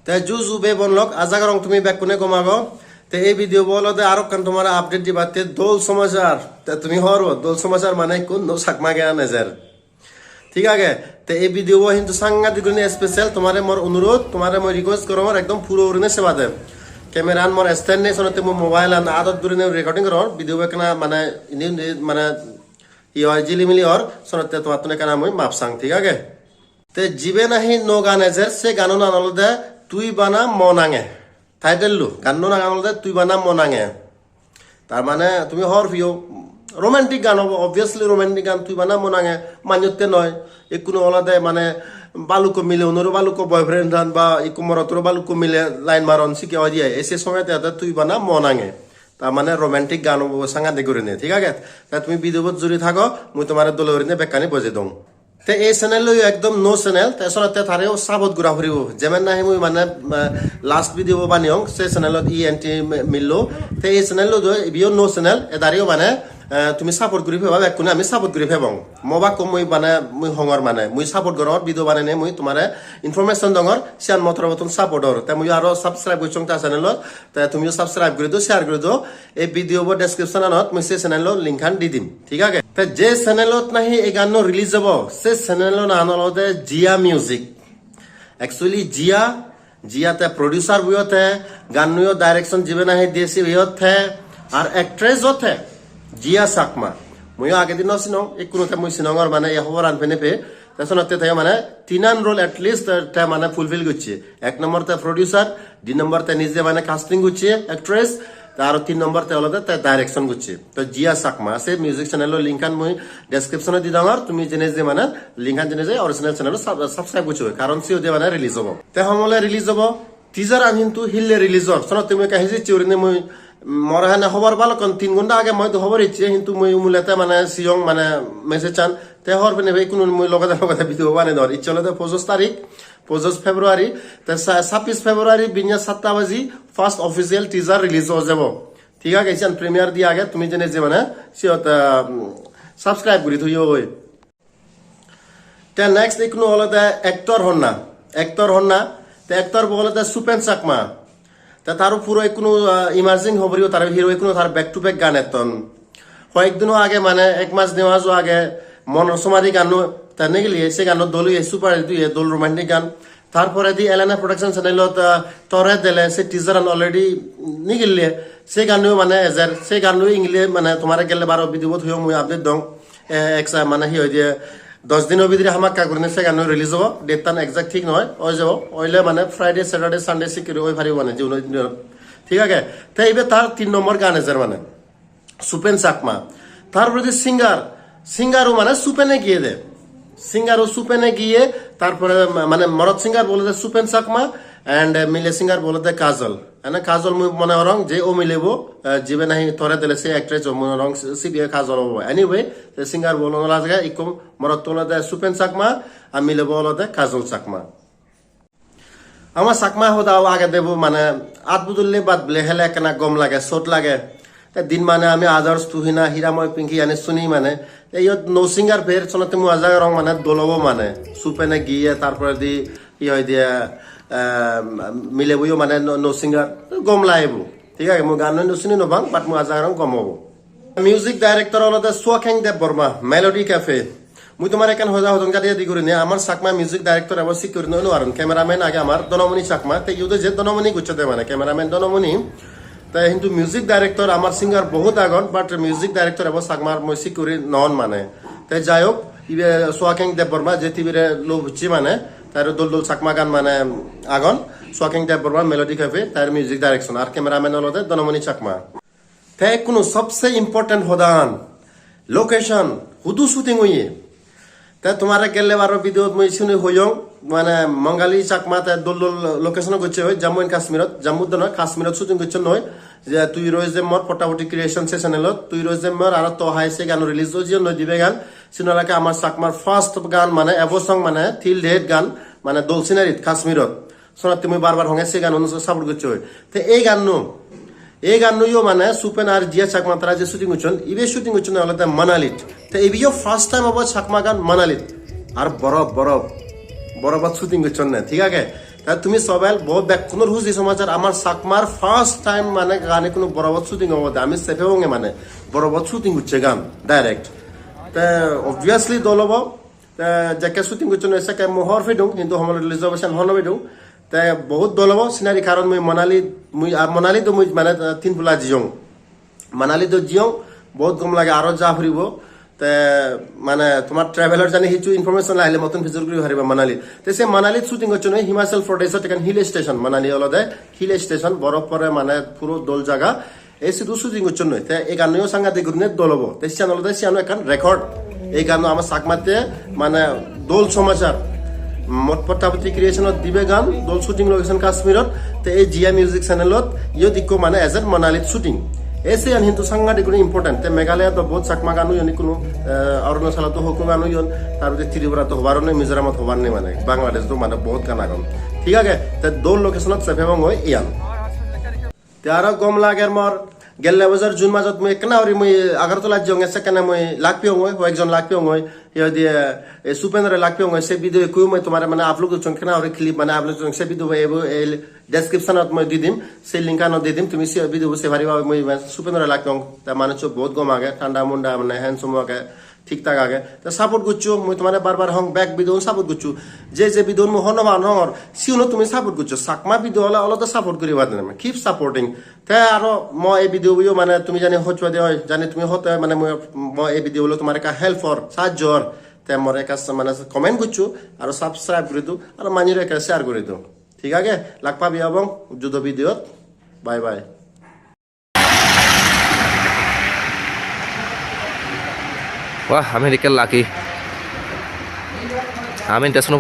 তে জুজু বে বনলক আজাগরং তুমি ব্যাক কোনে কমাগো তে এই ভিডিও বলতে আরো কান তোমার আপডেট দিবাতে দোল সমাচার তে তুমি হরো দোল সমাচার মানে কোন নো সাকমা গে আনেজার ঠিক আছে তে এই ভিডিও কিন্তু সাংঘাতিক গুনে স্পেশাল তোমারে মোর অনুরোধ তোমারে মই রিকোয়েস্ট করো মোর একদম পুরো ওরনে সেবা দে ক্যামেরা আন মোর স্ট্যান্ড নে সনতে মো মোবাইল আন আদত দুরনে রেকর্ডিং করো ভিডিও বেকনা মানে মানে ইয় জিলিমিলি অর সনতে তোমার তনে কানা মই মাপ সাং ঠিক আছে তে জিবে নাহি নো গানেজার সে গানো না নলদে তুই বানা মনাঙে টাইটেল লো গান না গানলদে তুই বানা মনাঙে তার মানে তুমি হর ভিও রোমান্টিক গান হবো অবভিয়াসলি রোমান্টিক গান তুই বানা মনাঙে মান্যতে নয় কোনো আলাদা মানে বালুকো মিলে অন্যরও বালুকো বয়ফ্রেন্ড ধান বা ইকো মরতরও বালুকো মিলে লাইন মারন শিখে হয় দিয়ে এসে সময় তুই বানা মনাঙে তার মানে রোমান্টিক গান হবো সাংঘাতিক করে নে ঠিক আছে তা তুমি ভিডিওত জুড়ি থাকো মুই তোমার দলে করে বেকানি বজে দম তে এই চ্যানেল একদম নো চ্যানেল তাছাড়া তারেও সাবত ঘুরা ফুরিব যেমন নাহি মুই মানে লাস্ট ভিডিও বানিয়ং সে চ্যানেলত ই এন্টি মিললো তে এই চ্যানেল বিও নো চ্যানেল এদারিও মানে তুমি সাপোর্ট করি ফেবা একনে আমি সাপোর্ট করি ফেবং মবা কম মুই মানে মুই হঙর মানে মুই সাপোর্ট করর ভিডিও বানানে মুই তোমারে ইনফরমেশন দঙর সিয়ান মতর মতন সাপোর্টর তে মুই আরো সাবস্ক্রাইব করছং তা চ্যানেলত তে তুমিও সাবস্ক্রাইব করে দো শেয়ার করে দো এই ভিডিও ব ডেসক্রিপশনত মুই সে চ্যানেল লিংক খান দি দিম ঠিক আছে তে যে চ্যানেলত নাহি এই গান রিলিজ হবো সে চ্যানেল নাম হলতে জিয়া মিউজিক একচুয়ালি জিয়াতে প্রডিউসার বুয়তে গান নুয় ডাইরেকশন জিবে নাহি দিয়েছি বুয়তে আর অ্যাক্ট্রেস হতে জিয়া সাকমা মই আগে দিন চিনো এক কোনোতে মই চিনঙর মানে এই খবর আনপেনে পে তাছনতে তাই মানে তিনান রোল এটলিস্ট তা মানে ফুলফিল করছে এক নম্বর তে প্রডিউসার দুই নম্বর তে নিজে মানে কাস্টিং করছে অ্যাক্ট্রেস আর তিন নম্বর তে হলো তে ডাইরেকশন করছে তো জিয়া সাকমা আছে মিউজিক চ্যানেলের লিংকান মই ডেসক্রিপশনে দি দাঙর তুমি জেনে যে মানে লিংকান জেনে যে অরিজিনাল চ্যানেল সাবস্ক্রাইব করছো কারণ সিও যে মানে রিলিজ হবো তে সমলে রিলিজ হবো টিজার আন কিন্তু হিললে রিলিজ হর সনত তুমি কাহিজি চিউরিনে মই মরহানে খবর ভালো কারণ 3 ঘন্টা আগে মই তো খবর ইচ্ছে কিন্তু মই মুলেতে মানে সিয়ং মানে মেসেজ চান তে হর পেনে ভাই কোন মই লগতে ভিডিও বানাই ধর ইচ্ছে হলে 25 তারিখ 25 ফেব্রুয়ারি তে 26 ফেব্রুয়ারি বিনা 7টা বাজি ফার্স্ট অফিসিয়াল টিজার রিলিজ হয়ে যাব ঠিক আছে ইসান প্রিমিয়ার দিয়ে আগে তুমি জেনে যে মানে সিয়ত সাবস্ক্রাইব করি থইও ওই তে নেক্সট ইকনো হলো তে অ্যাক্টর হন না তে অ্যাক্টর বলে তে সুপেন চাকমা তারও পুরো কোনো ইমার্জিং হবরিও তার হিরো কোনো তার ব্যাক টু ব্যাক গান এতন কয়েকদিনও আগে মানে এক মাস দেওয়াজও আগে মন সমাধি গান তানে গেলি সে গান দল সুপার দোল রোমান্টিক গান তারপরে দি এলানা প্রোডাকশন চ্যানেলত তরে দিলে সে টিজার অলরেডি নিগিলে সে গানও মানে এজার সে গানও ইংলে মানে তোমার গেলে 12 ভিডিও হইও মুই আপডেট দং একসা মানে হি হয় যে 10 দিনের ভিতরে হামাক কাগরনে সে গান রিলিজ হবো ডেট তান এক্সাক্ট ঠিক নয় ওই যাব ওইলে মানে ফ্রাইডে স্যাটারডে সানডে সিকিউরি ওই ভারি মানে জীবন ঠিক আছে তাই এবার তার 3 নম্বর গান এজার মানে সুপেন চাকমা তারপরে যে সিঙ্গারও মানে সুপেনে গিয়ে দে সিঙ্গারও সুপেনে গিয়ে তারপরে মানে মরদ সিঙ্গার বলে দে সুপেন চাকমা এন্ড মিলে সিঙ্গার বলে দে কাজল এনে কাজল মনে রং যে ও মিলেবো জিবে নাহি তরে দিলে সে অ্যাক্ট্রেস মনে রং সিবিএ কাজল হবো এনিওয়ে সিঙ্গার বলো না জায়গা ইকম মরদ তোলা দে সুপেন চাকমা আর মিলেবো হলো দে কাজল চাকমা আমার চাকমা হদাও আগে দেবো মানে আট বুদুল্লি বাদ বলে হেলে কেনা গম লাগে চোট লাগে দিন মানে আমি আজার্স তুহিনা হীরাময় পিঙ্কি আনি শুনি মানে এই নৌ সিঙ্গার ফের চলতে মু আজাগ রং মানে দোলবো মানে সুপেনে গিয়ে তারপরে দি ই হয় দিয়ে মিলে বইও মানে নৌ সিঙ্গার গম লাইবো ঠিক আছে মই গান নুশুনি নবাং বাট মু আজাগ রং গম হবো মিউজিক ডাইরেক্টর হলো সোয়াখেং দেব বর্মা মেলোডি ক্যাফে মুই তোমার এখান হজা হজং কাটিয়ে দি করি আমার চাকমা মিউজিক ডাইরেক্টর এবার সিকিউরি নয় আর ক্যামেরাম্যান আগে আমার দনমণি চাকমা তাই ইউতে যে দনমণি গুছতে মানে ক্যামেরাম্যান দনমণি তাই কিন্তু মিউজিক ডাইরেক্টর আমার সিঙ্গার বহুত আগন বাট মিউজিক ডাইরেক্টর এবার চাকমার মই সিকিউরি নন মানে তাই যাই হোক ইবে সোয়াখেং দেব বর্মা যে টিভিরে লোক হচ্ছি মানে তার দোল চাকমা গান মানে আগন সোয়াখেং দেব বর্মা মেলোডি ক্যাফে তার মিউজিক ডাইরেকশন আর ক্যামেরাম্যান হলো দনমণি চাকমা তাই কোনো সবচেয়ে ইম্পর্টেন্ট হদান লোকেশন হুদু শুটিং হইয়ে তা তোমার গেলে আরো ভিডিও মই শুনি হইয়ং মানে মঙ্গালী চাকমা তা দোল লোকেশন করছে হয় জম্মু এন্ড কাশ্মীরত জম্মুত নয় কাশ্মীরত শুটিং করছে নয় যে তুই রয়েছে যে মোর পটাপটি ক্রিয়েশন সে চ্যানেলত তুই রয়েছে যে মোর আর তো হাইছে গান রিলিজ হয়েছে নয় দিবে গান সিনালাকে আমার চাকমার ফার্স্ট গান মানে এভো সং মানে থিল ডেট গান মানে দোল সিনারিত কাশ্মীরত শোনাত তুমি বারবার হঙে সে গান অনুসারে সাপোর্ট করছে হয় তো এই গান নইও মানে সুপেন আর জিয়া চাকমা তারা যে শুটিং করছেন ইবে শুটিং করছেন হলো মানালিত তো ইবিও ফার্স্ট টাইম হবো চাকমা গান মানালিত আর বরফ শুটিং করছেন না ঠিক আছে তুমি সবাই বহুত ব্যাকুণর হুজি সমাচার আমার সাকমার ফার্স্ট টাইম মানে গানে কোনো বরাবর শুটিং হবো আমি সেফে হঙে মানে বরাবর শুটিং হচ্ছে গান ডাইরেক্ট তা অবভিয়াসলি দল হব যাকে শুটিং করছে এসে কে মোহর ফেডুং কিন্তু আমার রিজার্ভেশন হন ফেডুং তা বহুত দল হব সিনারি কারণ মুই মনালি তো মুই মানে 3 ফুলা জিয়ং মানালি তো জিয়ং বহুত কম লাগে আরো যা ফুরিব তে মানে তোমার ট্রাভেলার জানি কিছু ইনফরমেশন আইলে মতন ভিজিট করি হারিবা মানালি তে সে মানালি শুটিং হচ্ছে নয় হিমাচল প্রদেশের একটা হিল স্টেশন মানালি হলদে হিল স্টেশন বরফ পরে মানে পুরো দোল জায়গা এই শুধু শুটিং হচ্ছে নয় তে এই গানেও সাংঘাতিক গুণে দল হবো তে সিয়ান হলদে সিয়ানো এখন রেকর্ড এই গান আমার সাকমাতে মানে দোল সমাচার মত পটাপতি ক্রিয়েশনত দিবে গান দোল শুটিং লোকেশন কাশ্মীরত তে এই জিয়া মিউজিক চ্যানেলত ইয়ে দিকো মানে এজ এ মানালিত শুটিং এসে আন কিন্তু সাংঘাতিক কোনো ইম্পর্টেন্ট তে মেঘালয় তো বহুত চাকমা গানো ইয়নি কোনো অরুণাচলত হোক গানো ইয়ন তারপরে ত্রিপুরা তো হবার নেই মিজোরামত হবার নেই মানে বাংলাদেশ তো মানে বহুত গান আগম ঠিক আছে তে দোল লোকেশনত সেফেবং হয় ইয়ান তে আরো গম লাগের মর গেলে বছর জুন মাসত মুই কেনা হরি মুই আগরতলা জং এসে কেনা মুই লাগপিও হয় কয়েকজন লাগপিও হয় ইয়ে দিয়ে সুপেন্দ্র লাগপিও হয় সে ভিডিও কুই মুই তোমার মানে আপলোড করছং কেনা হরি ক্লিপ মানে আপলোড করছং সে ভিডিও এই ডেসক্রিপশনত মই দি দিম সেই লিংক আনো দি দিম তুমি সে ভিডিও সে ভারিবা মুই সুপেন্দ্র লাগপিও তা মানে চো বহুত গম আগে ঠান্ডা মুন্ডা মানে হ্যান্ডসম আগে ঠিকঠাক আগে তা সাপোর্ট করছো মুই তোমার বারবার হং ব্যাক ভিডিও সাপোর্ট করছো যে ভিডিও মু হন মান হর সিউনো তুমি সাপোর্ট করছো সাকমা ভিডিও হলে অলতো সাপোর্ট করিবা না কিপ সাপোর্টিং তে আরো মই এই ভিডিও মানে তুমি জানি হচ্ছে দেয় জানি তুমি হতে মানে মই এই ভিডিও হলো তোমার একটা হেল্প ফর সাহায্যর তে মোর একটা মানে কমেন্ট করছো আর সাবস্ক্রাইব করে দিও আর মানির একটা শেয়ার করে দিও ঠিক আছে লাগ পাবি এবং যুদ্ধ video bye bye Wah, Amerika lagi. Amin, tes nu